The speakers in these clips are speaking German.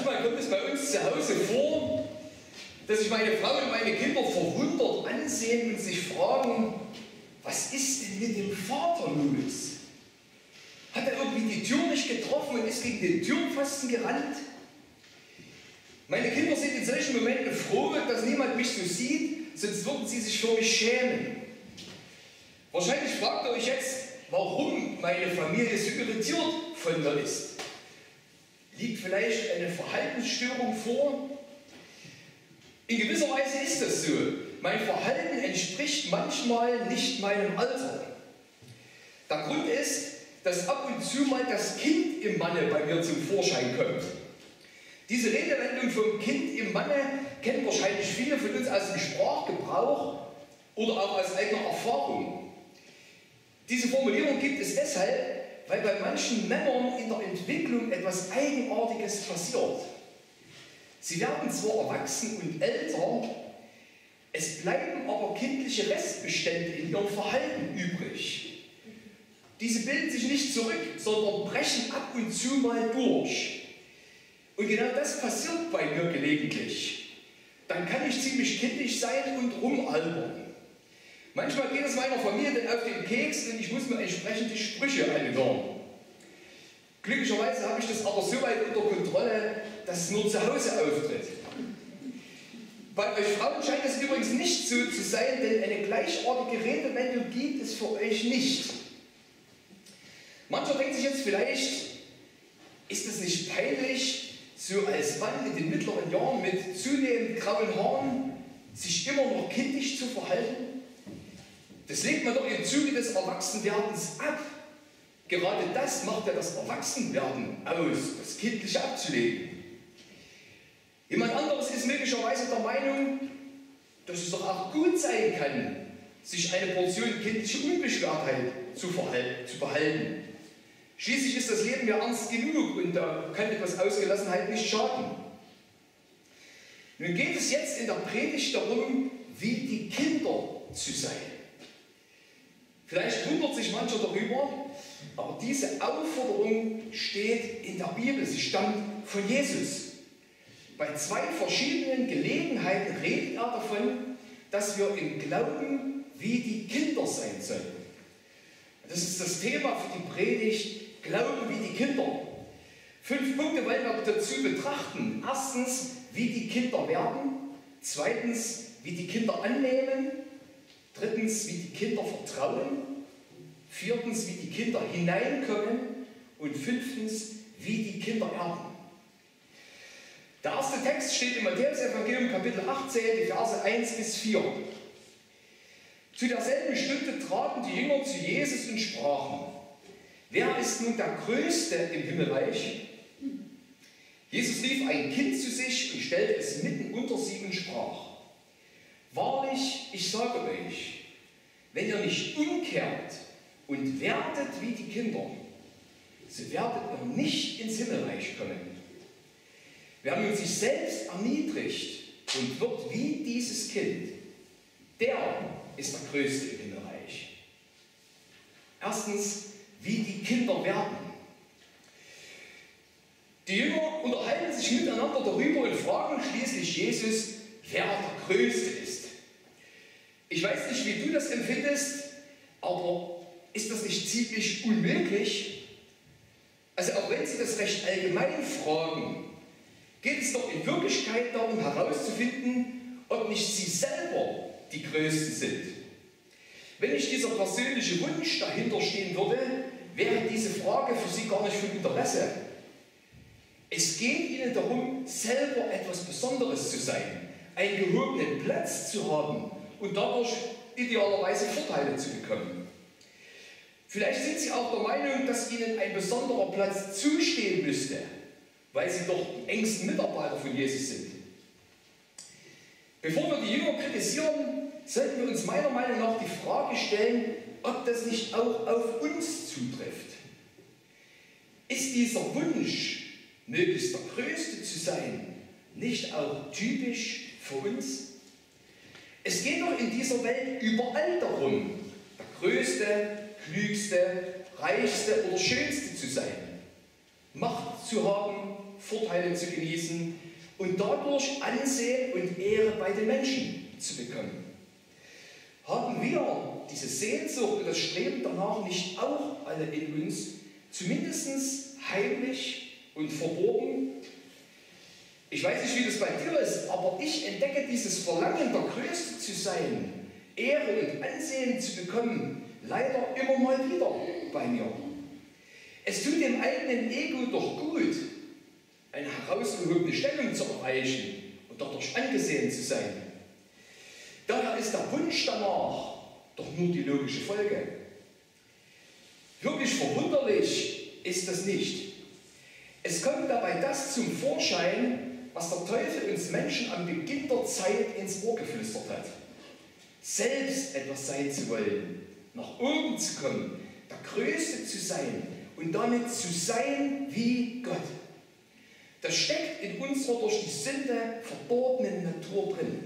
Manchmal kommt es bei uns zu Hause vor, dass sich meine Frau und meine Kinder verwundert ansehen und sich fragen, was ist denn mit dem Vater los? Hat er irgendwie die Tür nicht getroffen und ist gegen den Türpfosten gerannt? Meine Kinder sind in solchen Momenten froh, dass niemand mich so sieht, sonst würden sie sich für mich schämen. Wahrscheinlich fragt ihr euch jetzt, warum meine Familie so irritiert von mir ist. Liegt vielleicht eine Verhaltensstörung vor? In gewisser Weise ist das so. Mein Verhalten entspricht manchmal nicht meinem Alter. Der Grund ist, dass ab und zu mal das Kind im Manne bei mir zum Vorschein kommt. Diese Redewendung vom Kind im Manne kennen wahrscheinlich viele von uns aus dem Sprachgebrauch oder auch aus eigener Erfahrung. Diese Formulierung gibt es deshalb, weil bei manchen Männern in der Entwicklung etwas Eigenartiges passiert. Sie werden zwar erwachsen und älter, es bleiben aber kindliche Restbestände in ihrem Verhalten übrig. Diese bilden sich nicht zurück, sondern brechen ab und zu mal durch. Und genau das passiert bei mir gelegentlich. Dann kann ich ziemlich kindisch sein und rumalbern. Manchmal geht es meiner Familie dann auf den Keks und ich muss mir entsprechende Sprüche anhören. Glücklicherweise habe ich das aber so weit unter Kontrolle, dass es nur zu Hause auftritt. Bei euch Frauen scheint es übrigens nicht so zu sein, denn eine gleichartige Redewendung gibt es für euch nicht. Mancher denkt sich jetzt vielleicht, ist es nicht peinlich, so als Mann in den mittleren Jahren mit zunehmend grauen Haaren sich immer noch kindisch zu verhalten? Das legt man doch im Zuge des Erwachsenwerdens ab. Gerade das macht ja das Erwachsenwerden aus, das Kindliche abzulegen. Jemand anderes ist möglicherweise der Meinung, dass es doch auch gut sein kann, sich eine Portion kindliche Unbeschwertheit zu behalten. Schließlich ist das Leben ja ernst genug und da kann etwas Ausgelassenheit nicht schaden. Nun geht es jetzt in der Predigt darum, wie die Kinder zu sein. Vielleicht wundert sich mancher darüber, aber diese Aufforderung steht in der Bibel, sie stammt von Jesus. Bei zwei verschiedenen Gelegenheiten redet er davon, dass wir im Glauben wie die Kinder sein sollen. Das ist das Thema für die Predigt, Glauben wie die Kinder. 5 Punkte wollen wir dazu betrachten. Erstens, wie die Kinder werden. Zweitens, wie die Kinder annehmen. Drittens, wie die Kinder vertrauen. Viertens, wie die Kinder hineinkommen. Und fünftens, wie die Kinder erben. Der erste Text steht im Matthäus-Evangelium, Kapitel 18, die Verse 1 bis 4. Zu derselben Stunde traten die Jünger zu Jesus und sprachen: Wer ist nun der Größte im Himmelreich? Jesus rief ein Kind zu sich und stellte es mitten unter sie und sprach: Wahrlich, ich sage euch, wenn ihr nicht umkehrt und werdet wie die Kinder, so werdet ihr nicht ins Himmelreich kommen. Wer nun sich selbst erniedrigt und wird wie dieses Kind, der ist der Größte im Himmelreich. Erstens, wie die Kinder werden. Die Jünger unterhalten sich miteinander darüber und fragen schließlich Jesus, wer der Größte ist. Ich weiß nicht, wie du das empfindest, aber ist das nicht ziemlich unmöglich? Also auch wenn sie das recht allgemein fragen, geht es doch in Wirklichkeit darum herauszufinden, ob nicht sie selber die Größten sind. Wenn nicht dieser persönliche Wunsch dahinter stehen würde, wäre diese Frage für sie gar nicht von Interesse. Es geht ihnen darum, selber etwas Besonderes zu sein, einen gehobenen Platz zu haben und dadurch idealerweise Vorteile zu bekommen. Vielleicht sind sie auch der Meinung, dass ihnen ein besonderer Platz zustehen müsste, weil sie doch die engsten Mitarbeiter von Jesus sind. Bevor wir die Jünger kritisieren, sollten wir uns meiner Meinung nach die Frage stellen, ob das nicht auch auf uns zutrifft. Ist dieser Wunsch, möglichst der Größte zu sein, nicht auch typisch für uns? Es geht doch in dieser Welt überall darum, der Größte, Klügste, Reichste oder Schönste zu sein, Macht zu haben, Vorteile zu genießen und dadurch Ansehen und Ehre bei den Menschen zu bekommen. Haben wir diese Sehnsucht und das Streben danach nicht auch alle in uns, zumindest heimlich und verborgen? Ich weiß nicht, wie das bei dir ist, aber ich entdecke dieses Verlangen, der Größte zu sein, Ehre und Ansehen zu bekommen, leider immer mal wieder bei mir. Es tut dem eigenen Ego doch gut, eine herausgehobene Stellung zu erreichen und dadurch angesehen zu sein. Daher ist der Wunsch danach doch nur die logische Folge. Wirklich verwunderlich ist das nicht. Es kommt dabei das zum Vorschein, was der Teufel uns Menschen am Beginn der Zeit ins Ohr geflüstert hat. Selbst etwas sein zu wollen, nach oben zu kommen, der Größte zu sein und damit zu sein wie Gott. Das steckt in unserer durch die Sünde verdorbenen Natur drin.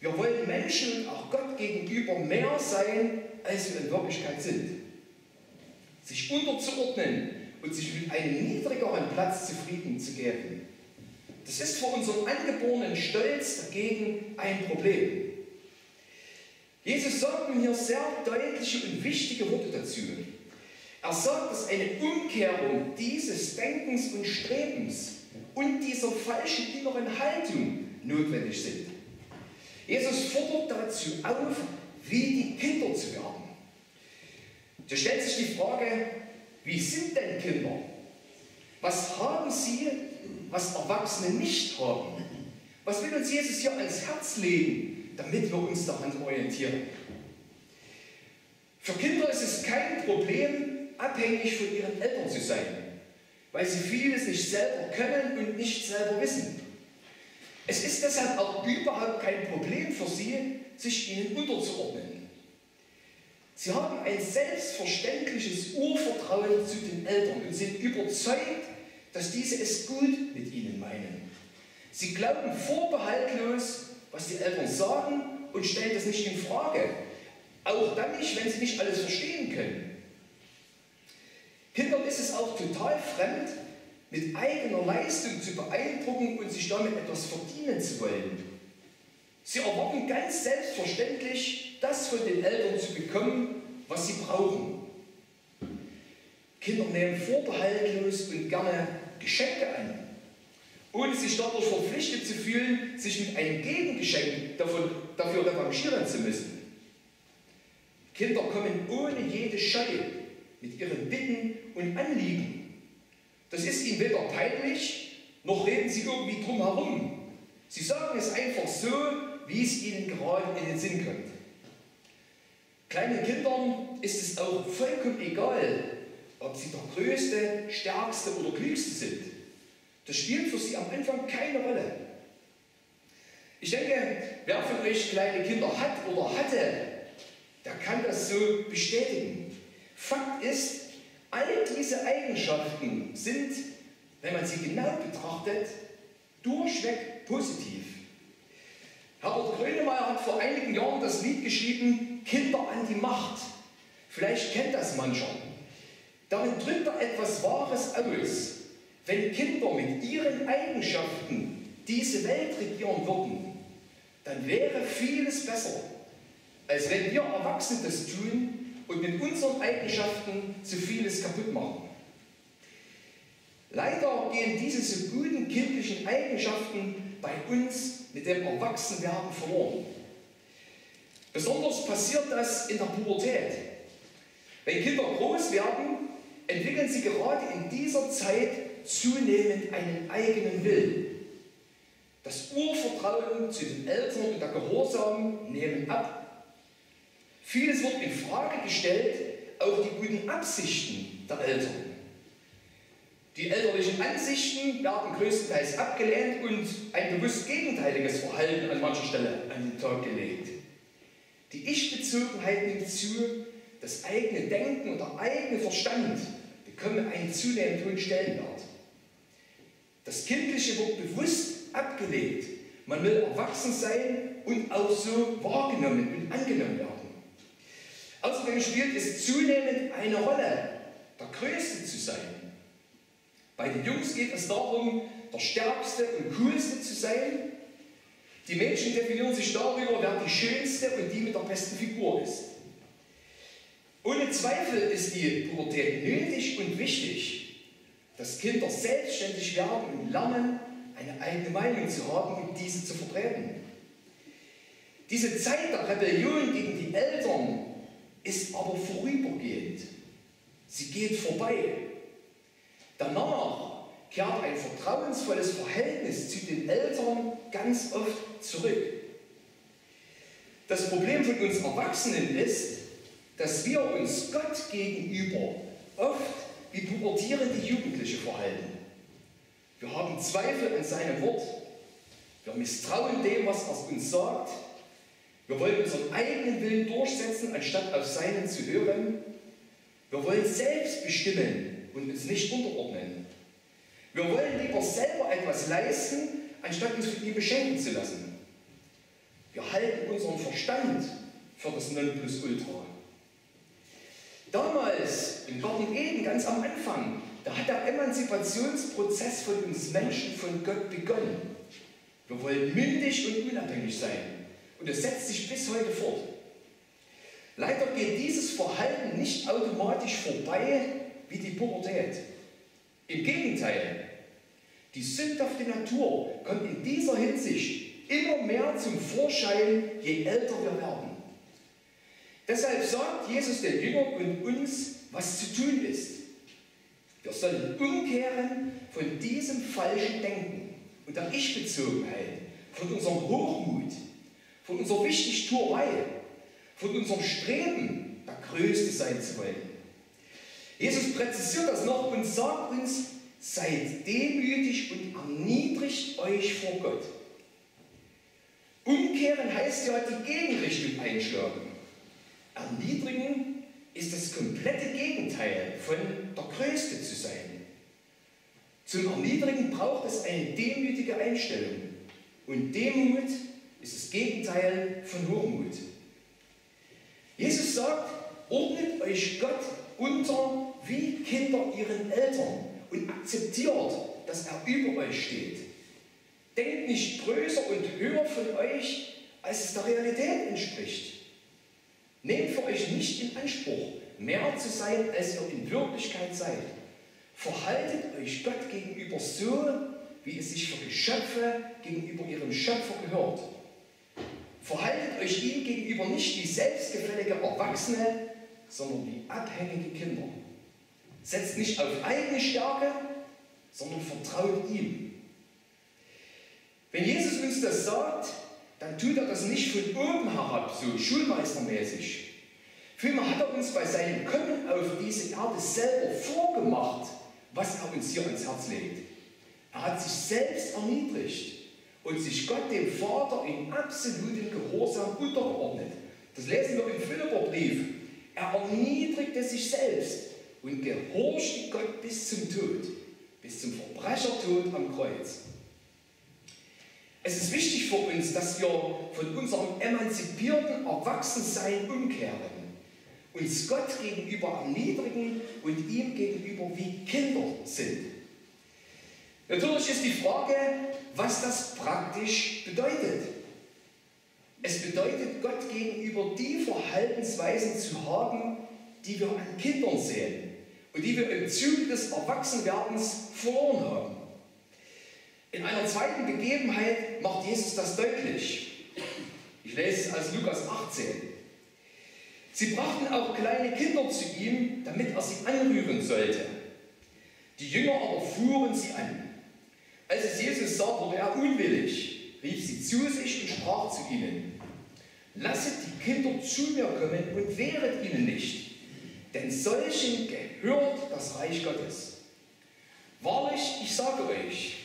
Wir wollen Menschen und auch Gott gegenüber mehr sein, als wir in Wirklichkeit sind. Sich unterzuordnen und sich mit einem niedrigeren Platz zufrieden zu geben. Das ist für unseren angeborenen Stolz dagegen ein Problem. Jesus sagt nun hier sehr deutliche und wichtige Worte dazu. Er sagt, dass eine Umkehrung dieses Denkens und Strebens und dieser falschen inneren Haltung notwendig sind. Jesus fordert dazu auf, wie die Kinder zu werden. Da stellt sich die Frage, wie sind denn Kinder? Was haben sie, was Erwachsene nicht haben? Was will uns Jesus hier ans Herz legen, damit wir uns daran orientieren? Für Kinder ist es kein Problem, abhängig von ihren Eltern zu sein, weil sie vieles nicht selber können und nicht selber wissen. Es ist deshalb auch überhaupt kein Problem für sie, sich ihnen unterzuordnen. Sie haben ein selbstverständliches Urvertrauen zu den Eltern und sind überzeugt, dass diese es gut mit ihnen meinen. Sie glauben vorbehaltlos, was die Eltern sagen und stellen das nicht in Frage. Auch dann nicht, wenn sie nicht alles verstehen können. Kindern ist es auch total fremd, mit eigener Leistung zu beeindrucken und sich damit etwas verdienen zu wollen. Sie erwarten ganz selbstverständlich, das von den Eltern zu bekommen, was sie brauchen. Kinder nehmen vorbehaltlos und gerne Geschenke an, ohne sich dadurch verpflichtet zu fühlen, sich mit einem Gegengeschenk dafür revanchieren zu müssen. Kinder kommen ohne jede Scheu mit ihren Bitten und Anliegen. Das ist ihnen weder peinlich, noch reden sie irgendwie drum herum. Sie sagen es einfach so, wie es ihnen gerade in den Sinn kommt. Kleinen Kindern ist es auch vollkommen egal, ob sie der Größte, Stärkste oder Klügste sind. Das spielt für sie am Anfang keine Rolle. Ich denke, wer von euch kleine Kinder hat oder hatte, der kann das so bestätigen. Fakt ist, all diese Eigenschaften sind, wenn man sie genau betrachtet, durchweg positiv. Herbert Grönemeyer hat vor einigen Jahren das Lied geschrieben, Kinder an die Macht. Vielleicht kennt das mancher. Darin drückt er etwas Wahres aus. Wenn Kinder mit ihren Eigenschaften diese Welt regieren würden, dann wäre vieles besser, als wenn wir Erwachsene das tun und mit unseren Eigenschaften so vieles kaputt machen. Leider gehen diese so guten kindlichen Eigenschaften bei uns mit dem Erwachsenwerden verloren. Besonders passiert das in der Pubertät. Wenn Kinder groß werden, entwickeln sie gerade in dieser Zeit zunehmend einen eigenen Willen. Das Urvertrauen zu den Eltern und der Gehorsam nehmen ab. Vieles wird in Frage gestellt, auch die guten Absichten der Eltern. Die elterlichen Ansichten werden größtenteils abgelehnt und ein bewusst gegenteiliges Verhalten an mancher Stelle an den Tag gelegt. Die Ich-Bezogenheit nimmt zu, das eigene Denken und der eigene Verstand bekommen einen zunehmend hohen Stellenwert. Das Kindliche wird bewusst abgelegt. Man will erwachsen sein und auch so wahrgenommen und angenommen werden. Außerdem spielt es zunehmend eine Rolle, der Größte zu sein. Bei den Jungs geht es darum, der Stärkste und Coolste zu sein. Die Mädchen definieren sich darüber, wer die Schönste und die mit der besten Figur ist. Ohne Zweifel ist die Pubertät nötig und wichtig, dass Kinder selbstständig werden und lernen, eine eigene Meinung zu haben und diese zu vertreten. Diese Zeit der Rebellion gegen die Eltern ist aber vorübergehend. Sie geht vorbei. Danach kehrt ein vertrauensvolles Verhältnis zu den Eltern ganz oft zurück. Das Problem von uns Erwachsenen ist, dass wir uns Gott gegenüber oft wie pubertierende Jugendliche verhalten. Wir haben Zweifel an seinem Wort. Wir misstrauen dem, was er uns sagt. Wir wollen unseren eigenen Willen durchsetzen, anstatt auf seinen zu hören. Wir wollen selbst bestimmen und uns nicht unterordnen. Wir wollen lieber selber etwas leisten, anstatt uns von ihm beschenken zu lassen. Wir halten unseren Verstand für das Nonplusultra. Damals, im Garten Eden, ganz am Anfang, da hat der Emanzipationsprozess von uns Menschen von Gott begonnen. Wir wollen mündig und unabhängig sein. Und das setzt sich bis heute fort. Leider geht dieses Verhalten nicht automatisch vorbei wie die Pubertät. Im Gegenteil, die sündhafte Natur kommt in dieser Hinsicht immer mehr zum Vorschein, je älter wir werden. Deshalb sagt Jesus den Jüngern und uns, was zu tun ist. Wir sollen umkehren von diesem falschen Denken und der Ich-Bezogenheit, von unserem Hochmut, von unserer Wichtigtuerei, von unserem Streben, der Größte sein zu wollen. Jesus präzisiert das noch und sagt uns, seid demütig und erniedrigt euch vor Gott. Umkehren heißt ja die Gegenrichtung einschlagen. Erniedrigen ist das komplette Gegenteil von der Größte zu sein. Zum Erniedrigen braucht es eine demütige Einstellung. Und Demut ist das Gegenteil von Hochmut. Jesus sagt, ordnet euch Gott unter wie Kinder ihren Eltern und akzeptiert, dass er über euch steht. Denkt nicht größer und höher von euch, als es der Realität entspricht. Nehmt für euch nicht in Anspruch, mehr zu sein, als ihr in Wirklichkeit seid. Verhaltet euch Gott gegenüber so, wie es sich für Geschöpfe gegenüber ihrem Schöpfer gehört. Verhaltet euch ihm gegenüber nicht wie selbstgefällige Erwachsene, sondern wie abhängige Kinder. Setzt nicht auf eigene Stärke, sondern vertraut ihm. Wenn Jesus uns das sagt, dann tut er das nicht von oben herab, so schulmeistermäßig. Vielmehr hat er uns bei seinem Kommen auf diese Erde selber vorgemacht, was er uns hier ans Herz legt. Er hat sich selbst erniedrigt und sich Gott, dem Vater, in absolutem Gehorsam untergeordnet. Das lesen wir im Philipperbrief. Er erniedrigte sich selbst und gehorchte Gott bis zum Tod, bis zum Verbrechertod am Kreuz. Es ist wichtig für uns, dass wir von unserem emanzipierten Erwachsensein umkehren, uns Gott gegenüber erniedrigen und ihm gegenüber wie Kinder sind. Natürlich ist die Frage, was das praktisch bedeutet. Es bedeutet, Gott gegenüber die Verhaltensweisen zu haben, die wir an Kindern sehen und die wir im Zuge des Erwachsenwerdens verloren haben. In einer zweiten Begebenheit macht Jesus das deutlich. Ich lese es aus Lukas 18. Sie brachten auch kleine Kinder zu ihm, damit er sie anrühren sollte. Die Jünger aber fuhren sie an. Als es Jesus sah, wurde er unwillig, rief sie zu sich und sprach zu ihnen: Lasset die Kinder zu mir kommen und wehret ihnen nicht, denn solchen gehört das Reich Gottes. Wahrlich, ich sage euch,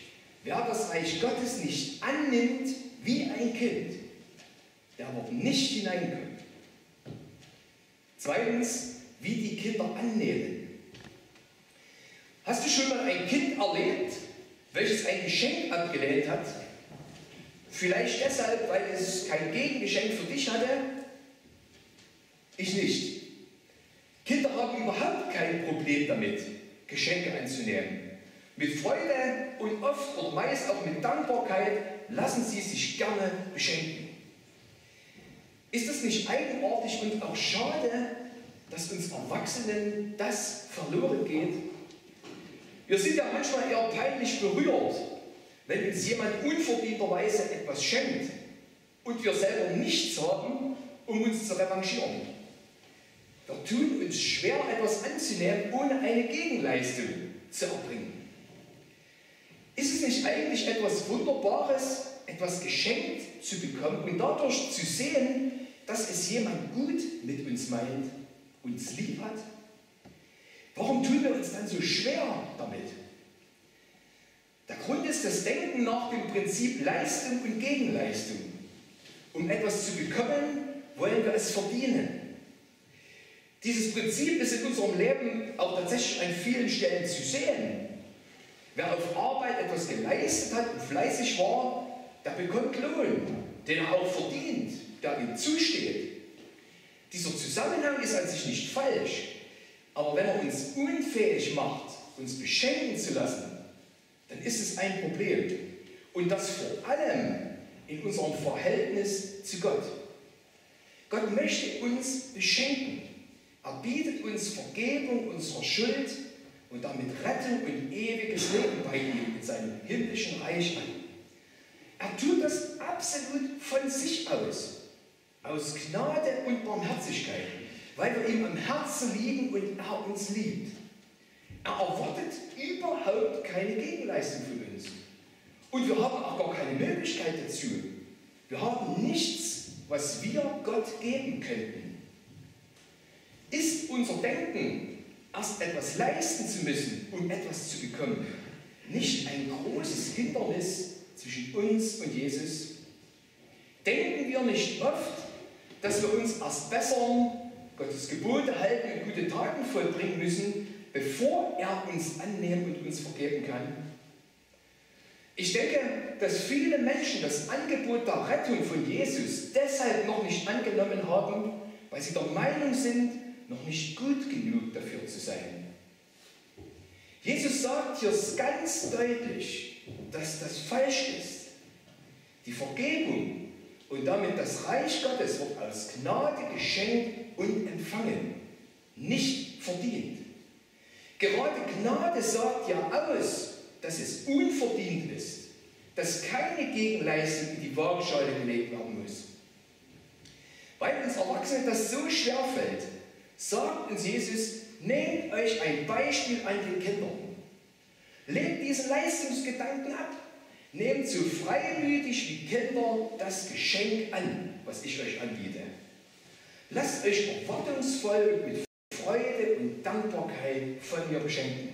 wer das Reich Gottes nicht annimmt wie ein Kind, der wird nicht hineinkommen. Zweitens, wie die Kinder annehmen. Hast du schon mal ein Kind erlebt, welches ein Geschenk abgelehnt hat? Vielleicht deshalb, weil es kein Gegengeschenk für dich hatte? Ich nicht. Kinder haben überhaupt kein Problem damit, Geschenke anzunehmen. Mit Freude und oft und meist auch mit Dankbarkeit lassen sie sich gerne beschenken. Ist es nicht eigenartig und auch schade, dass uns Erwachsenen das verloren geht? Wir sind ja manchmal eher peinlich berührt, wenn uns jemand unverdienterweise etwas schenkt und wir selber nichts haben, um uns zu revanchieren. Wir tun uns schwer, etwas anzunehmen, ohne eine Gegenleistung zu erbringen. Ist es nicht eigentlich etwas Wunderbares, etwas geschenkt zu bekommen und dadurch zu sehen, dass es jemand gut mit uns meint, uns lieb hat? Warum tun wir uns dann so schwer damit? Der Grund ist das Denken nach dem Prinzip Leistung und Gegenleistung. Um etwas zu bekommen, wollen wir es verdienen. Dieses Prinzip ist in unserem Leben auch tatsächlich an vielen Stellen zu sehen. Wer auf Arbeit etwas geleistet hat und fleißig war, der bekommt Lohn, den er auch verdient, der ihm zusteht. Dieser Zusammenhang ist an sich nicht falsch, aber wenn er uns unfähig macht, uns beschenken zu lassen, dann ist es ein Problem. Und das vor allem in unserem Verhältnis zu Gott. Gott möchte uns beschenken. Er bietet uns Vergebung unserer Schuld und damit Rettung und ewiges Leben bei ihm in seinem himmlischen Reich an. Er tut das absolut von sich aus Gnade und Barmherzigkeit, weil wir ihm am Herzen lieben und er uns liebt. Er erwartet überhaupt keine Gegenleistung von uns. Und wir haben auch gar keine Möglichkeit dazu. Wir haben nichts, was wir Gott geben könnten. Ist unser Denken, erst etwas leisten zu müssen, um etwas zu bekommen, nicht ein großes Hindernis zwischen uns und Jesus? Denken wir nicht oft, dass wir uns erst bessern, Gottes Gebote halten und gute Taten vollbringen müssen, bevor er uns annehmen und uns vergeben kann? Ich denke, dass viele Menschen das Angebot der Rettung von Jesus deshalb noch nicht angenommen haben, weil sie der Meinung sind, noch nicht gut genug dafür zu sein. Jesus sagt hier ganz deutlich, dass das falsch ist. Die Vergebung und damit das Reich Gottes wird aus Gnade geschenkt und empfangen, nicht verdient. Gerade Gnade sagt ja aus, dass es unverdient ist, dass keine Gegenleistung in die Waagschale gelegt werden muss. Weil uns Erwachsenen das so schwer fällt, sagt uns Jesus, nehmt euch ein Beispiel an den Kindern. Legt diesen Leistungsgedanken ab. Nehmt so freimütig wie Kinder das Geschenk an, was ich euch anbiete. Lasst euch erwartungsvoll und mit Freude und Dankbarkeit von mir beschenken.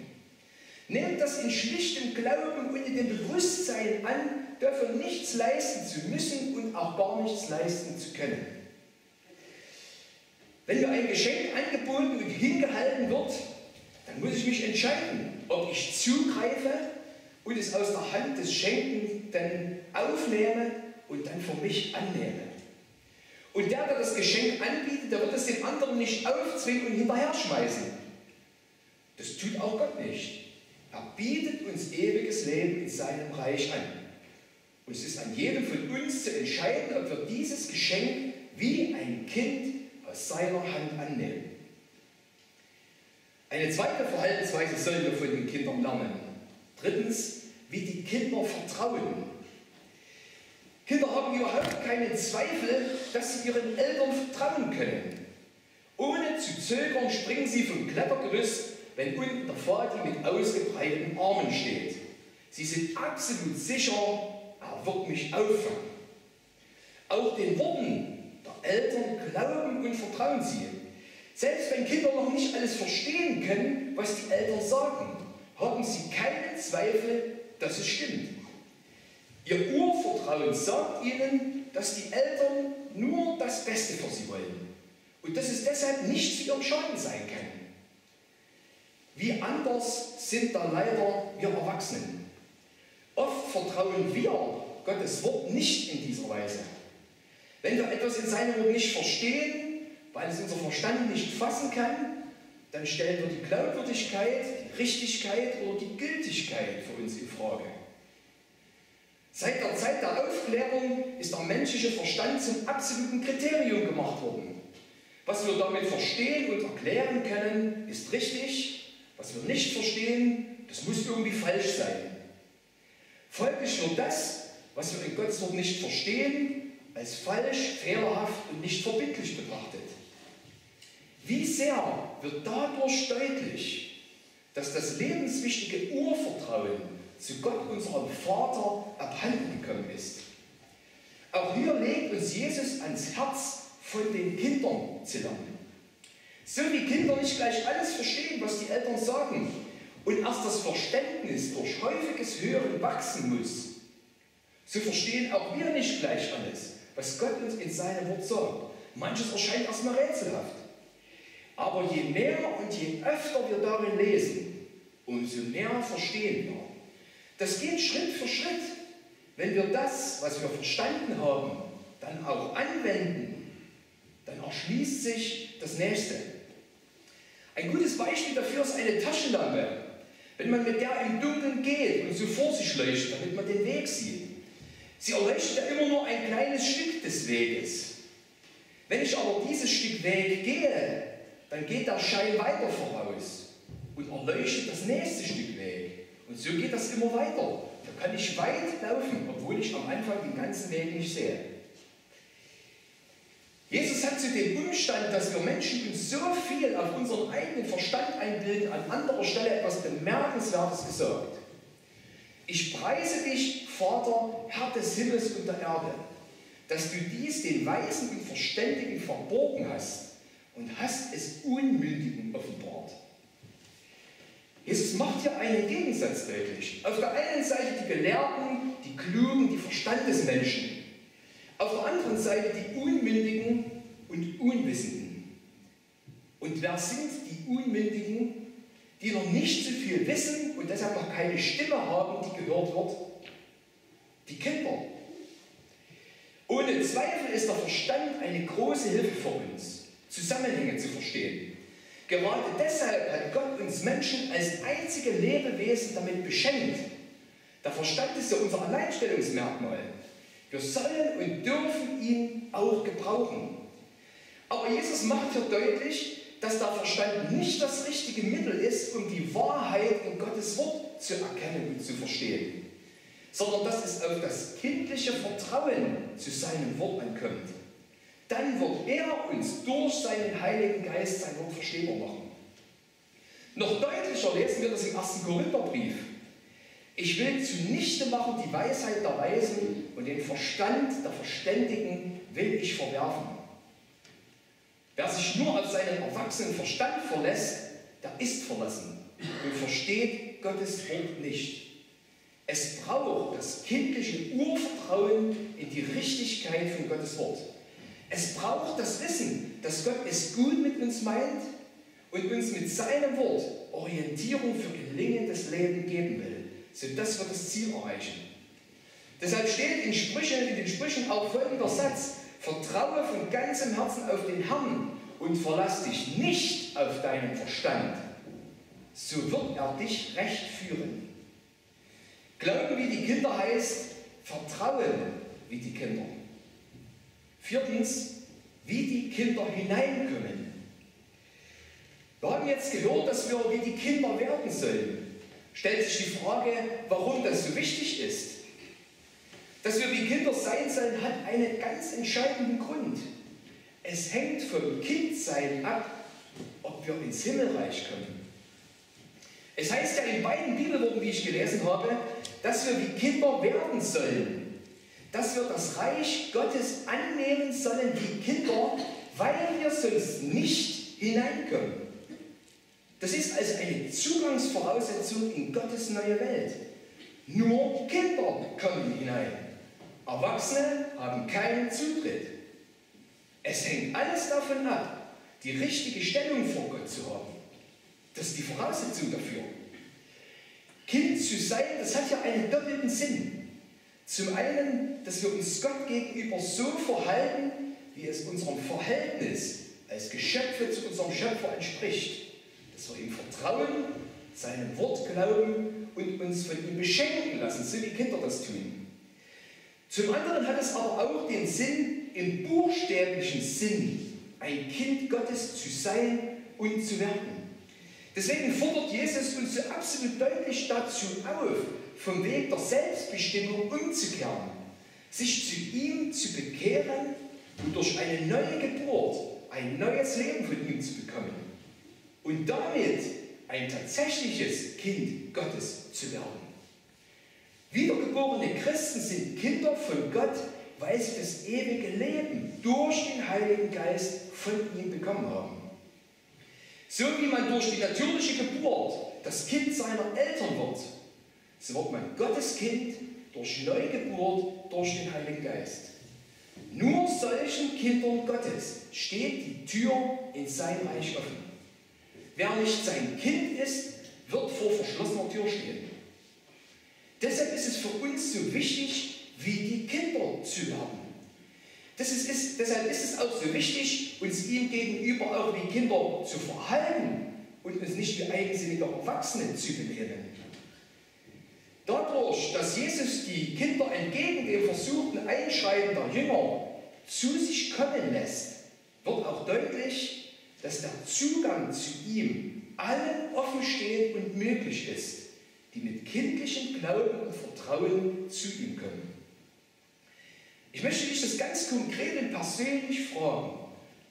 Nehmt das in schlichtem Glauben und in dem Bewusstsein an, dafür nichts leisten zu müssen und auch gar nichts leisten zu können. Wenn mir ein Geschenk angeboten und hingehalten wird, dann muss ich mich entscheiden, ob ich zugreife und es aus der Hand des Schenkenden aufnehme und dann für mich annehme. Und der das Geschenk anbietet, der wird es dem anderen nicht aufzwingen und hinterher schmeißen. Das tut auch Gott nicht. Er bietet uns ewiges Leben in seinem Reich an. Und es ist an jedem von uns zu entscheiden, ob wir dieses Geschenk wie ein Kind aus seiner Hand annehmen. Eine zweite Verhaltensweise sollen wir von den Kindern lernen. Drittens, wie die Kinder vertrauen. Kinder haben überhaupt keinen Zweifel, dass sie ihren Eltern vertrauen können. Ohne zu zögern springen sie vom Klettergerüst, wenn unten der Vati mit ausgebreiteten Armen steht. Sie sind absolut sicher, er wird mich auffangen. Auch den Worten der Eltern glauben und vertrauen sie. Selbst wenn Kinder noch nicht alles verstehen können, was die Eltern sagen, haben sie keinen Zweifel, dass es stimmt. Ihr Urvertrauen sagt ihnen, dass die Eltern nur das Beste für sie wollen und dass es deshalb nicht zu ihrem Schaden sein kann. Wie anders sind da leider wir Erwachsenen. Oft vertrauen wir Gottes Wort nicht in dieser Weise. Wenn wir etwas in seinem Wort nicht verstehen, weil es unser Verstand nicht fassen kann, dann stellen wir die Glaubwürdigkeit, Richtigkeit oder die Gültigkeit für uns in Frage. Seit der Zeit der Aufklärung ist der menschliche Verstand zum absoluten Kriterium gemacht worden. Was wir damit verstehen und erklären können, ist richtig. Was wir nicht verstehen, das muss irgendwie falsch sein. Folglich wird das, was wir in Gottes Wort nicht verstehen, als falsch, fehlerhaft und nicht verbindlich betrachtet. Wie sehr wird dadurch deutlich, dass das lebenswichtige Urvertrauen zu Gott, unserem Vater, abhanden gekommen ist. Auch hier legt uns Jesus ans Herz, von den Kindern zu lernen. So wie Kinder nicht gleich alles verstehen, was die Eltern sagen, und erst das Verständnis durch häufiges Hören wachsen muss, so verstehen auch wir nicht gleich alles, was Gott uns in seinem Wort sagt. Manches erscheint erstmal rätselhaft. Aber je mehr und je öfter wir darin lesen, umso mehr verstehen wir. Das geht Schritt für Schritt. Wenn wir das, was wir verstanden haben, dann auch anwenden, dann erschließt sich das Nächste. Ein gutes Beispiel dafür ist eine Taschenlampe. Wenn man mit der im Dunkeln geht und so vor sich leuchtet, damit man den Weg sieht. Sie erleuchtet ja immer nur ein kleines Stück des Weges. Wenn ich aber dieses Stück Weg gehe, dann geht der Schein weiter voraus und erleuchtet das nächste Stück Weg. Und so geht das immer weiter. Da kann ich weit laufen, obwohl ich am Anfang den ganzen Weg nicht sehe. Jesus hat zu dem Umstand, dass wir Menschen uns so viel auf unseren eigenen Verstand einbilden, an anderer Stelle etwas Bemerkenswertes gesagt. Ich preise dich, Vater, Herr des Himmels und der Erde, dass du dies den Weisen und Verständigen verborgen hast und hast es Unmündigen offenbart. Jesus macht hier einen Gegensatz deutlich. Auf der einen Seite die Gelehrten, die Klugen, die Verstandesmenschen. Auf der anderen Seite die Unmündigen und Unwissenden. Und wer sind die Unmündigen, die noch nicht so viel wissen und deshalb noch keine Stimme haben, die gehört wird? Die Kinder. Ohne Zweifel ist der Verstand eine große Hilfe für uns, Zusammenhänge zu verstehen. Gerade deshalb hat Gott uns Menschen als einzige Lebewesen damit beschenkt. Der Verstand ist ja unser Alleinstellungsmerkmal. Wir sollen und dürfen ihn auch gebrauchen. Aber Jesus macht hier deutlich, dass der Verstand nicht das richtige Mittel ist, um die Wahrheit in Gottes Wort zu erkennen und zu verstehen, sondern dass es auf das kindliche Vertrauen zu seinem Wort ankommt. Dann wird er uns durch seinen Heiligen Geist sein Wort verstehbar machen. Noch deutlicher lesen wir das im 1. Korintherbrief. Ich will zunichte machen die Weisheit der Weisen und den Verstand der Verständigen will ich verwerfen. Wer sich nur auf seinen erwachsenen Verstand verlässt, der ist verlassen und versteht Gottes Wort nicht. Es braucht das kindliche Urvertrauen in die Richtigkeit von Gottes Wort. Es braucht das Wissen, dass Gott es gut mit uns meint und uns mit seinem Wort Orientierung für gelingendes Leben geben will, sodass wir das Ziel erreichen. Deshalb steht in den Sprüchen auch folgender Satz: Vertraue von ganzem Herzen auf den Herrn und verlass dich nicht auf deinen Verstand. So wird er dich recht führen. Glauben wie die Kinder heißt Vertrauen wie die Kinder. Viertens, wie die Kinder hineinkommen. Wir haben jetzt gehört, dass wir wie die Kinder werden sollen. Stellt sich die Frage, warum das so wichtig ist. Dass wir wie Kinder sein sollen, hat einen ganz entscheidenden Grund. Es hängt vom Kindsein ab, ob wir ins Himmelreich kommen. Es heißt ja in beiden Bibelworten, die ich gelesen habe, dass wir wie Kinder werden sollen. Dass wir das Reich Gottes annehmen sollen wie Kinder, weil wir sonst nicht hineinkommen. Das ist also eine Zugangsvoraussetzung in Gottes neue Welt. Nur Kinder kommen hinein. Erwachsene haben keinen Zutritt. Es hängt alles davon ab, die richtige Stellung vor Gott zu haben. Das ist die Voraussetzung dafür. Kind zu sein, das hat ja einen doppelten Sinn. Zum einen, dass wir uns Gott gegenüber so verhalten, wie es unserem Verhältnis als Geschöpfe zu unserem Schöpfer entspricht. Dass wir ihm vertrauen seinem Wort glauben und uns von ihm beschenken lassen, so wie Kinder das tun. Zum anderen hat es aber auch den Sinn, im buchstäblichen Sinn ein Kind Gottes zu sein und zu werden. Deswegen fordert Jesus uns so absolut deutlich dazu auf, vom Weg der Selbstbestimmung umzukehren, sich zu ihm zu bekehren und durch eine neue Geburt ein neues Leben von ihm zu bekommen und damit ein tatsächliches Kind Gottes zu werden. Wiedergeborene Christen sind Kinder von Gott, weil sie das ewige Leben durch den Heiligen Geist von ihm bekommen haben. So wie man durch die natürliche Geburt das Kind seiner Eltern wird, so wird man Gottes Kind durch Neugeburt durch den Heiligen Geist. Nur solchen Kindern Gottes steht die Tür in sein Reich offen. Wer nicht sein Kind ist, wird vor verschlossener Tür stehen. Deshalb ist es für uns so wichtig, wie die Kinder zu werden. Deshalb ist es auch so wichtig, uns ihm gegenüber auch wie Kinder zu verhalten und uns nicht wie eigensinnige Erwachsene zu benehmen. Dadurch, dass Jesus die Kinder entgegen dem versuchten Einschreiten der Jünger zu sich kommen lässt, wird auch deutlich, dass der Zugang zu ihm allen offen steht und möglich ist, die mit kindlichem Glauben und Vertrauen zu ihm kommen. Ich möchte dich das ganz konkret und persönlich fragen: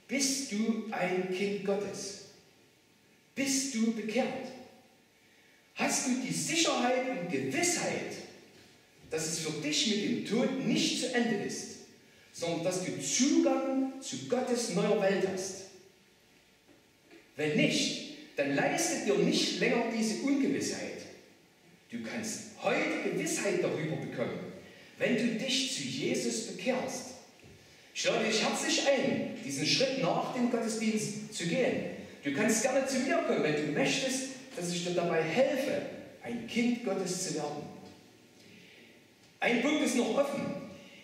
Bist du ein Kind Gottes? Bist du bekehrt? Hast du die Sicherheit und Gewissheit, dass es für dich mit dem Tod nicht zu Ende ist, sondern dass du Zugang zu Gottes neuer Welt hast? Wenn nicht, dann leistet dir nicht länger diese Ungewissheit. Du kannst heute Gewissheit darüber bekommen, wenn du dich zu Jesus bekehrst. Ich lade dich herzlich ein, diesen Schritt nach dem Gottesdienst zu gehen. Du kannst gerne zu mir kommen, wenn du möchtest, dass ich dir dabei helfe, ein Kind Gottes zu werden. Ein Punkt ist noch offen.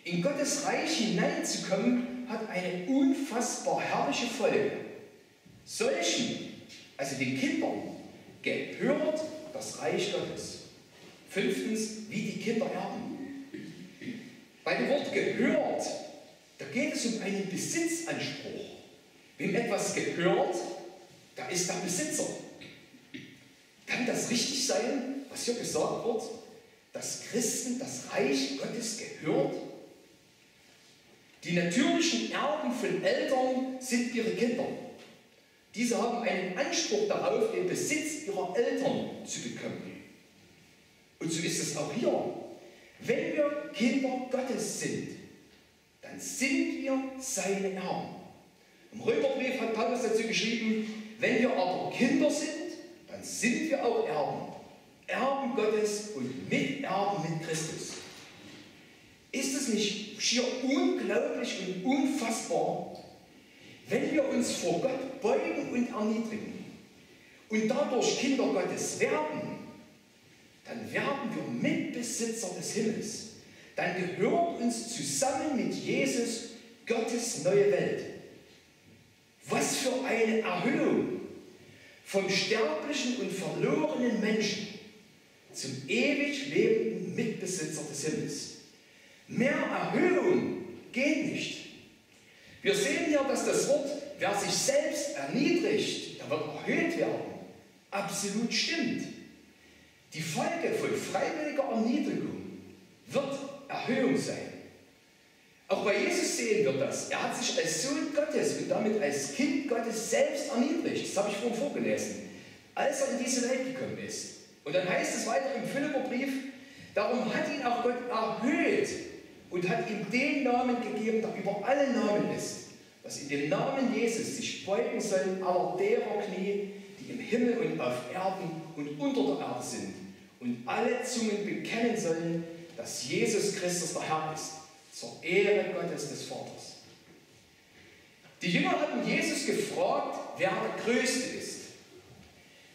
In Gottes Reich hineinzukommen, hat eine unfassbar herrliche Folge. Solchen, also den Kindern, gehört das Reich Gottes. 5. Wie die Kinder erben. Bei dem Wort gehört, da geht es um einen Besitzanspruch. Wem etwas gehört, da ist der Besitzer. Kann das richtig sein, was hier gesagt wird, dass Christen das Reich Gottes gehört? Die natürlichen Erben von Eltern sind ihre Kinder. Diese haben einen Anspruch darauf, den Besitz ihrer Eltern zu bekommen. Und so ist es auch hier. Wenn wir Kinder Gottes sind, dann sind wir seine Erben. Im Römerbrief hat Paulus dazu geschrieben: Wenn wir aber Kinder sind, dann sind wir auch Erben. Erben Gottes und Miterben mit Christus. Ist es nicht schier unglaublich und unfassbar, wenn wir uns vor Gott beugen und erniedrigen und dadurch Kinder Gottes werden? Dann werden wir Mitbesitzer des Himmels. Dann gehört uns zusammen mit Jesus Gottes neue Welt. Was für eine Erhöhung vom sterblichen und verlorenen Menschen zum ewig lebenden Mitbesitzer des Himmels. Mehr Erhöhung geht nicht. Wir sehen ja, dass das Wort, wer sich selbst erniedrigt, der wird erhöht werden, absolut stimmt. Die Folge von freiwilliger Erniedrigung wird Erhöhung sein. Auch bei Jesus sehen wir das. Er hat sich als Sohn Gottes und damit als Kind Gottes selbst erniedrigt. Das habe ich vorhin vorgelesen, als er in diese Welt gekommen ist. Und dann heißt es weiter im Philipperbrief: Darum hat ihn auch Gott erhöht und hat ihm den Namen gegeben, der über alle Namen ist, dass in dem Namen Jesus sich beugen sollen aller derer Knie, die im Himmel und auf Erden und unter der Erde sind, und alle Zungen bekennen sollen, dass Jesus Christus der Herr ist, zur Ehre Gottes des Vaters. Die Jünger hatten Jesus gefragt, wer der Größte ist.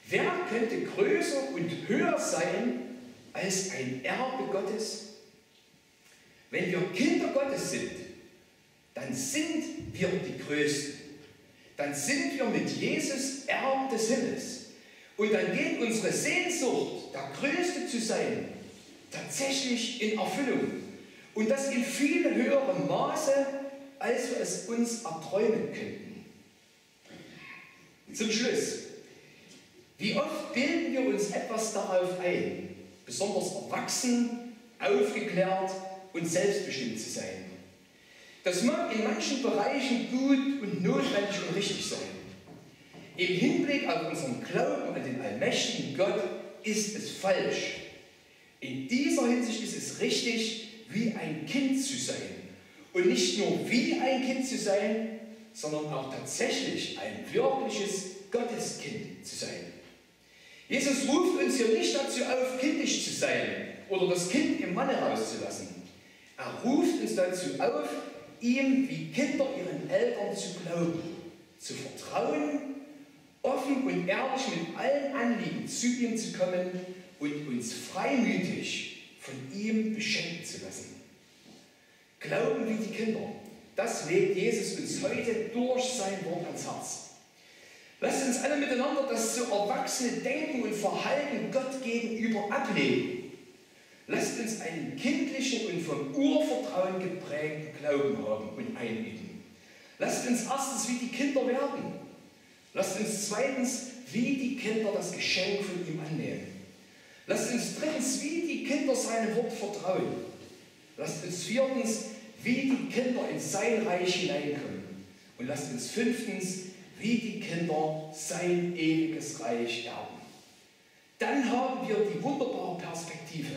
Wer könnte größer und höher sein als ein Erbe Gottes? Wenn wir Kinder Gottes sind, dann sind wir die Größten. Dann sind wir mit Jesus Erben des Himmels. Und dann geht unsere Sehnsucht, der Größte zu sein, tatsächlich in Erfüllung. Und das in viel höherem Maße, als wir es uns erträumen könnten. Zum Schluss. Wie oft bilden wir uns etwas darauf ein, besonders erwachsen, aufgeklärt und selbstbestimmt zu sein? Das mag in manchen Bereichen gut und notwendig und richtig sein. Im Hinblick auf unseren Glauben an den allmächtigen Gott ist es falsch. In dieser Hinsicht ist es richtig, wie ein Kind zu sein. Und nicht nur wie ein Kind zu sein, sondern auch tatsächlich ein wirkliches Gotteskind zu sein. Jesus ruft uns hier nicht dazu auf, kindisch zu sein oder das Kind im Manne rauszulassen. Er ruft uns dazu auf, ihm wie Kinder ihren Eltern zu glauben, zu vertrauen, offen und ehrlich mit allen Anliegen zu ihm zu kommen und uns freimütig von ihm beschenken zu lassen. Glauben wie die Kinder, das legt Jesus uns heute durch sein Wort ans Herz. Lasst uns alle miteinander das so erwachsene Denken und Verhalten Gott gegenüber ablegen. Lasst uns einen kindlichen und vom Urvertrauen geprägten Glauben haben und einüben. Lasst uns erstens wie die Kinder werden. Lasst uns zweitens wie die Kinder das Geschenk von ihm annehmen. Lasst uns drittens wie die Kinder seinem Wort vertrauen. Lasst uns viertens wie die Kinder in sein Reich hineinkommen. Und lasst uns fünftens wie die Kinder sein ewiges Reich erben. Dann haben wir die wunderbare Perspektive,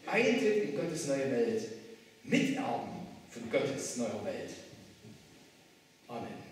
Eintritt in Gottes neue Welt, Miterben von Gottes neuer Welt. Amen.